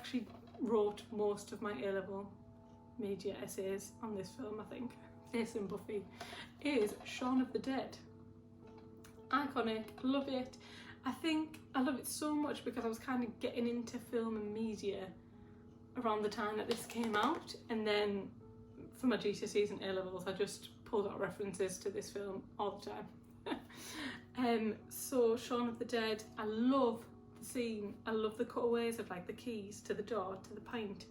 actually wrote most of my A-level media essays on this film, I think. This and Buffy, is Shaun of the Dead. Iconic, love it. I think I love it so much because I was kind of getting into film and media around the time that this came out, and then for my GCSEs and A-levels I just pulled out references to this film all the time. So Shaun of the Dead, I love the scene, I love the cutaways of like the keys to the door, to the pint,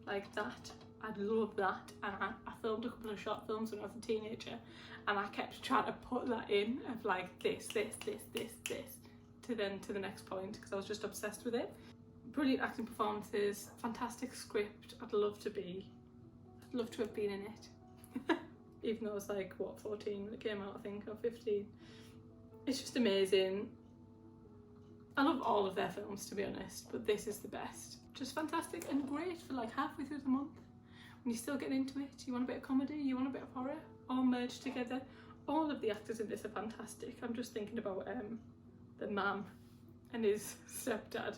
like that. I love that, and I filmed a couple of short films when I was a teenager, and I kept trying to put that in of like this, to the next point, because I was just obsessed with it. Brilliant acting performances, fantastic script. I'd love to have been in it. Even though I was like, what, 14 when it came out, I think, or 15. It's just amazing. I love all of their films, to be honest, but this is the best. Just fantastic and great for like halfway through the month. When you're still getting into it, you want a bit of comedy, you want a bit of horror, all merged together. All of the actors in this are fantastic. I'm just thinking about the man and his stepdad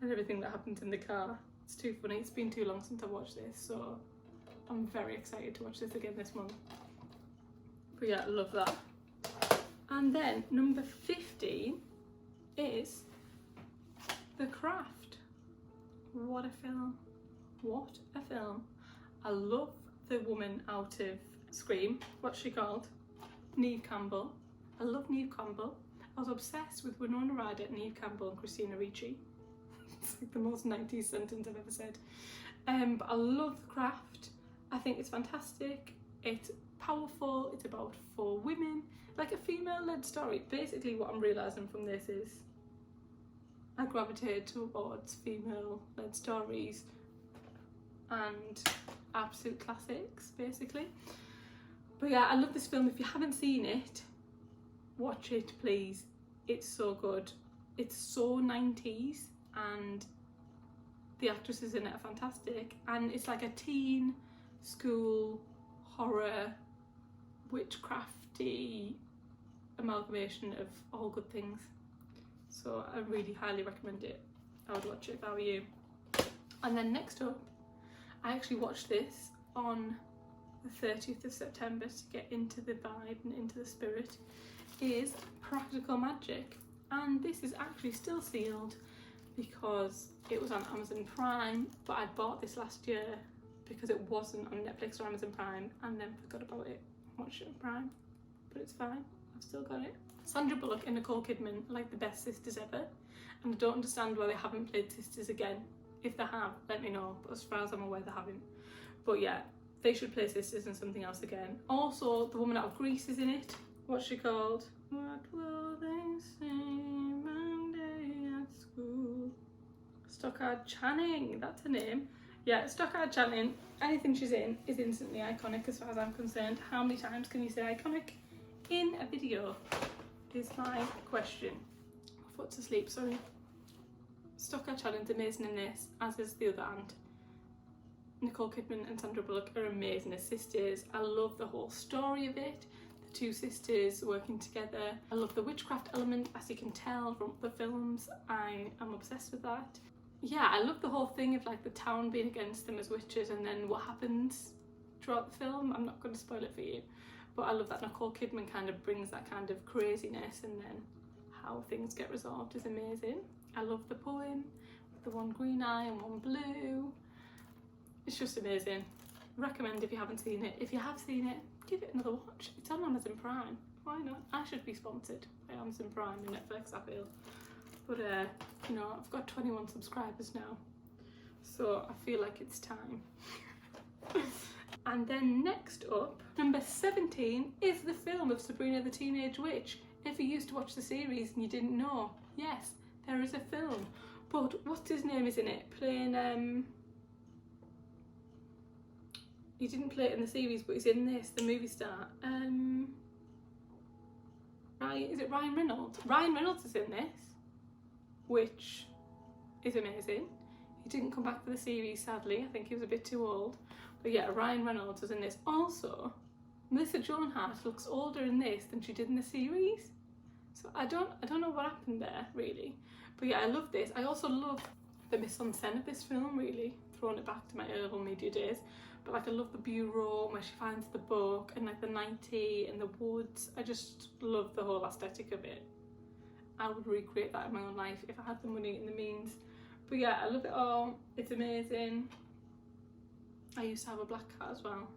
and everything that happens in the car. It's too funny. It's been too long since I've watched this, so I'm very excited to watch this again this month. But yeah, I love that. And then number 15 is The Craft. What a film. What a film. I love the woman out of Scream. What's she called? Neve Campbell. I love Neve Campbell. I was obsessed with Winona Ryder, Neve Campbell and Christina Ricci. It's like the most 90s sentence I've ever said. But I love The Craft. I think it's fantastic. It's powerful. It's about 4 women. Like a female-led story. Basically what I'm realising from this is I gravitate towards female-led stories and absolute classics, basically. But yeah, I love this film. If you haven't seen it, watch it, please. It's so good. It's so 90s, and the actresses in it are fantastic. And it's like a teen school horror, witchcrafty amalgamation of all good things. So I really highly recommend it. I would watch it if I were you. And then next up, I actually watched this on the 30th of September to get into the vibe and into the spirit, is Practical Magic. And this is actually still sealed because it was on Amazon Prime, but I bought this last year because it wasn't on Netflix or Amazon Prime, and then forgot about it. Watched it on Prime, but it's fine. I've still got it. Sandra Bullock and Nicole Kidman are like the best sisters ever, and I don't understand why they haven't played sisters again. If they have, let me know, but as far as I'm aware they haven't. But yeah, they should play sisters in something else again. Also, the woman out of Greece is in it. What's she called? What will they say Monday at school? Stockard Channing, that's her name. Yeah, Stockard Channing, anything she's in is instantly iconic as far as I'm concerned. How many times can you say iconic in a video is my question. My foot's asleep, sorry. Stockard Channing's amazing in this, as is the other aunt. Nicole Kidman and Sandra Bullock are amazing as sisters. I love the whole story of it. The 2 sisters working together. I love the witchcraft element, as you can tell from the films. I am obsessed with that. Yeah, I love the whole thing of like the town being against them as witches, and then what happens throughout the film. I'm not going to spoil it for you, but I love that Nicole Kidman kind of brings that kind of craziness, and then how things get resolved is amazing. I love the poem with the one green eye and one blue. It's just amazing. Recommend if you haven't seen it. If you have seen it, give it another watch. It's on Amazon Prime. Why not? I should be sponsored by Amazon Prime and Netflix, I feel. But you know, I've got 21 subscribers now, so I feel like it's time. And then next up, number 17 is the film of Sabrina the Teenage Witch. If you used to watch the series and you didn't know, yes, there is a film. But what's his name is in it? Playing, he didn't play it in the series, but he's in this, the movie star. Is it Ryan Reynolds? Ryan Reynolds is in this, which is amazing. He didn't come back for the series, sadly. I think he was a bit too old. But yeah, Ryan Reynolds is in this. Also, Melissa Joan Hart looks older in this than she did in the series. So I don't know what happened there, really. But yeah, I love this. I also love the mise en scène of this film, really, throwing it back to my A-level media days. But like I love the bureau where she finds the book and like the 90 and the woods. I just love the whole aesthetic of it. I would recreate that in my own life if I had the money and the means. But yeah, I love it all. It's amazing. I used to have a black cat as well.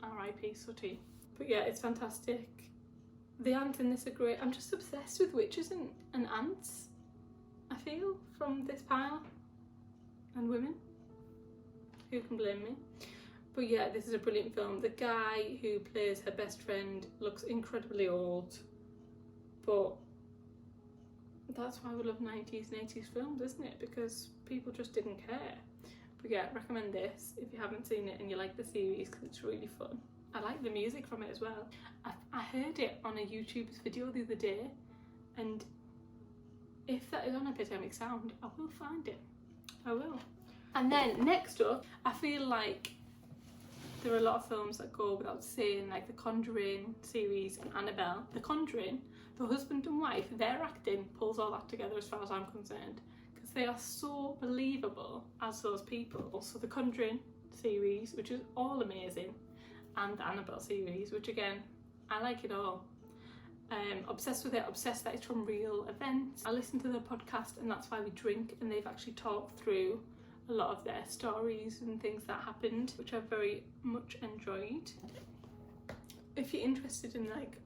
R.I.P. Sooty. But yeah, it's fantastic. The ants in this are great. I'm just obsessed with witches and ants, I feel, from this pile. And women. Who can blame me? But yeah, this is a brilliant film. The guy who plays her best friend looks incredibly old, but that's why we love 90s and 80s films, isn't it? Because people just didn't care. But yeah, recommend this if you haven't seen it and you like the series, because it's really fun. I like the music from it as well. I heard it on a YouTuber's video the other day, and if that is on Epidemic Sound, I will find it. I will. And then next up, I feel like there are a lot of films that go without saying, like the Conjuring series and Annabelle. The Conjuring, the husband and wife, their acting pulls all that together as far as I'm concerned, because they are so believable as those people. So the Conjuring series, which is all amazing, and the Annabelle series, which again, I like it all. Obsessed with it, obsessed that it's from real events. I listen to the podcast and That's Why We Drink, and they've actually talked through a lot of their stories and things that happened, which I've very much enjoyed. If you're interested in like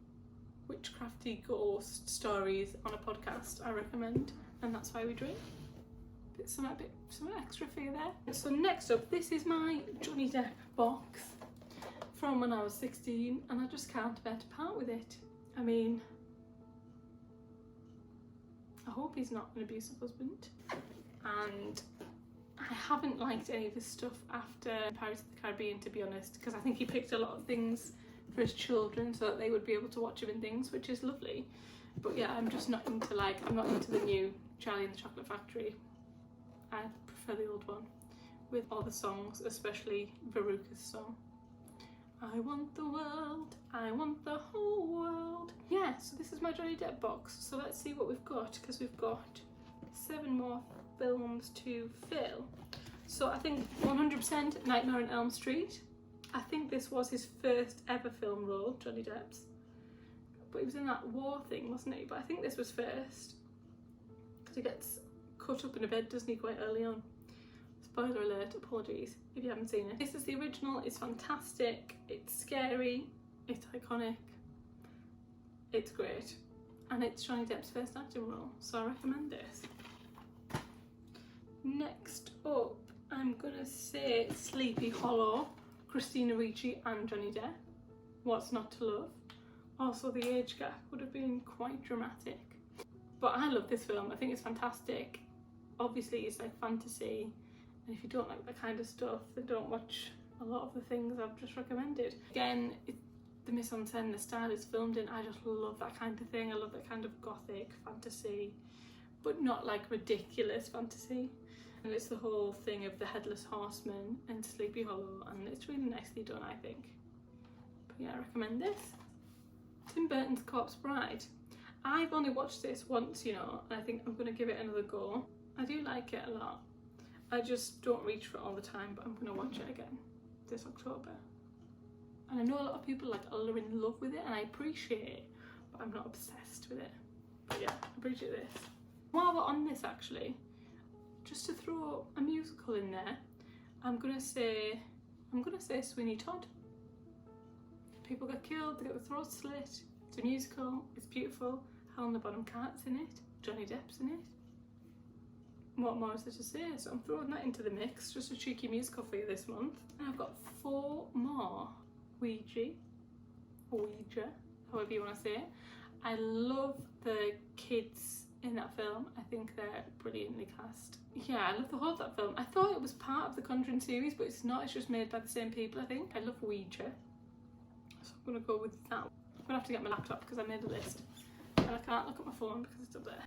witchcrafty ghost stories on a podcast, I recommend And That's Why We Drink. Some extra for you there. So next up, this is my Johnny Depp box from when I was 16, and I just can't bear to part with it. I mean, I hope he's not an abusive husband, and I haven't liked any of his stuff after Pirates of the Caribbean, to be honest, because I think he picked a lot of things for his children so that they would be able to watch him and things, which is lovely. But yeah, I'm just not into I'm not into the new Charlie and the Chocolate Factory. I prefer the old one with all the songs, especially Veruca's song. I want the world, I want the whole world. Yeah, so this is my Johnny Depp box. So let's see what we've got, because we've got 7 more films to fill. So I think 100% Nightmare on Elm Street. I think this was his first ever film role, Johnny Depp's. But he was in that war thing, wasn't he? But I think this was first, because he gets cut up in a bed, doesn't he, quite early on. Spoiler alert, apologies if you haven't seen it. This is the original, it's fantastic, it's scary, it's iconic, it's great. And it's Johnny Depp's first acting role, so I recommend this. Next up, I'm gonna say Sleepy Hollow, Christina Ricci and Johnny Depp. What's not to love? Also, the age gap would have been quite dramatic. But I love this film, I think it's fantastic. Obviously, it's like fantasy, and if you don't like that kind of stuff, then don't watch a lot of the things I've just recommended. Again, the mise en scène, the style it's filmed in, I just love that kind of thing. I love that kind of gothic fantasy, but not like ridiculous fantasy. And it's the whole thing of the Headless Horseman and Sleepy Hollow, and it's really nicely done, I think. But yeah, I recommend this. Tim Burton's Corpse Bride. I've only watched this once, you know, and I think I'm going to give it another go. I do like it a lot. I just don't reach for it all the time, but I'm going to watch it again this October. And I know a lot of people like are in love with it, and I appreciate it, but I'm not obsessed with it. But yeah, I appreciate this. While we're on this, actually, just to throw a musical in there, I'm gonna say Sweeney Todd. People get killed, they get the throat slit. It's a musical, it's beautiful. Helena Bonham Carter's in it, Johnny Depp's in it. What more is there to say? So I'm throwing that into the mix, just a cheeky musical for you this month. And I've got 4 more. Ouija, however you want to say it. I love the kids in that film. I think they're brilliantly cast. Yeah, I love the whole of that film. I thought it was part of the Conjuring series, but it's not. It's just made by the same people, I think. I love Ouija, so I'm going to go with that. I'm going to have to get my laptop because I made a list, and I can't look at my phone because it's up there.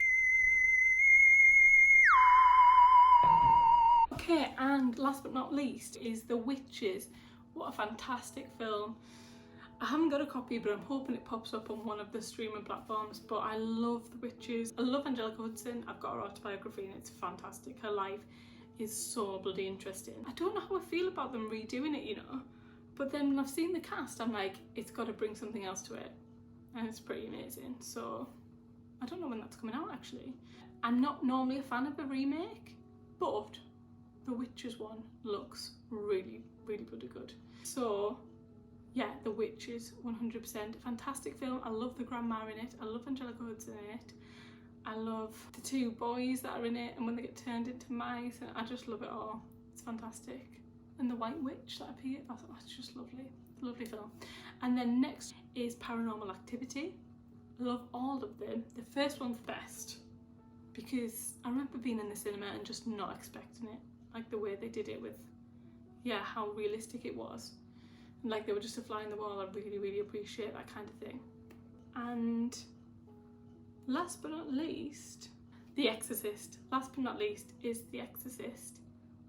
Okay, and last but not least is The Witches. What a fantastic film. I haven't got a copy, but I'm hoping it pops up on one of the streaming platforms. But I love The Witches. I love Angelica Hudson. I've got her autobiography and it's fantastic. Her life is so bloody interesting. I don't know how I feel about them redoing it, you know, but then when I've seen the cast, I'm like, it's got to bring something else to it, and it's pretty amazing. So I don't know when that's coming out actually. I'm not normally a fan of a remake, but the Witches one looks really, really bloody good. So yeah, The Witches, 100%. Fantastic film. I love the grandma in it. I love Angelica Hudson in it. I love the two boys that are in it and when they get turned into mice, and I just love it all. It's fantastic. And the White Witch that appeared, that's just lovely. Lovely film. And then next is Paranormal Activity. I love all of them. The first one's the best because I remember being in the cinema and just not expecting it. Like the way they did it with, yeah, how realistic it was. Like they were just a fly in the wall. I really, really appreciate that kind of thing. And last but not least, The Exorcist. Last but not least is The Exorcist.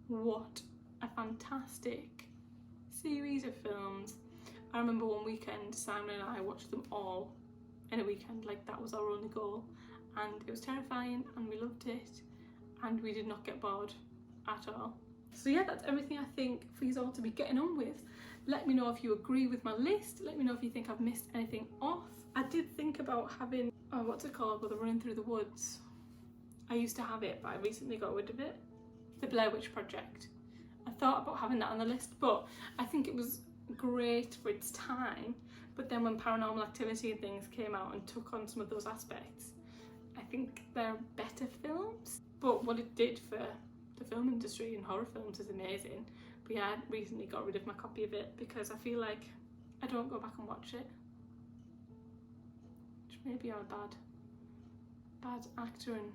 What a fantastic series of films. I remember one weekend Simon and I watched them all in a weekend. Like that was our only goal, and it was terrifying and we loved it and we did not get bored at all. So yeah, that's everything I think for you all to be getting on with. Let me know if you agree with my list. Let me know if you think I've missed anything off. I did think about having, what's it called, where they're running through the woods. I used to have it, but I recently got rid of it. The Blair Witch Project. I thought about having that on the list, but I think it was great for its time. But then when Paranormal Activity and things came out and took on some of those aspects, I think they're better films. But what it did for the film industry and horror films is amazing. But yeah, I recently got rid of my copy of it because I feel like I don't go back and watch it. Which maybe I'm a bad actor and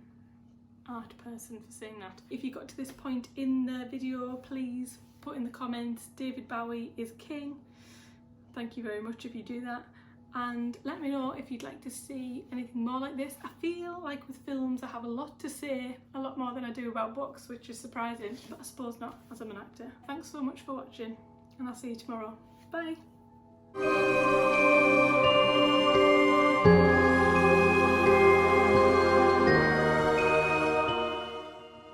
art person for saying that. If you got to this point in the video, please put in the comments, David Bowie is king. Thank you very much if you do that. And let me know if you'd like to see anything more like this. I feel like with films I have a lot to say, a lot more than I do about books, which is surprising, but I suppose not, as I'm an actor. Thanks so much for watching, and I'll see you tomorrow. Bye!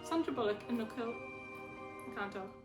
Sandra Bullock and Nicole, I can't talk.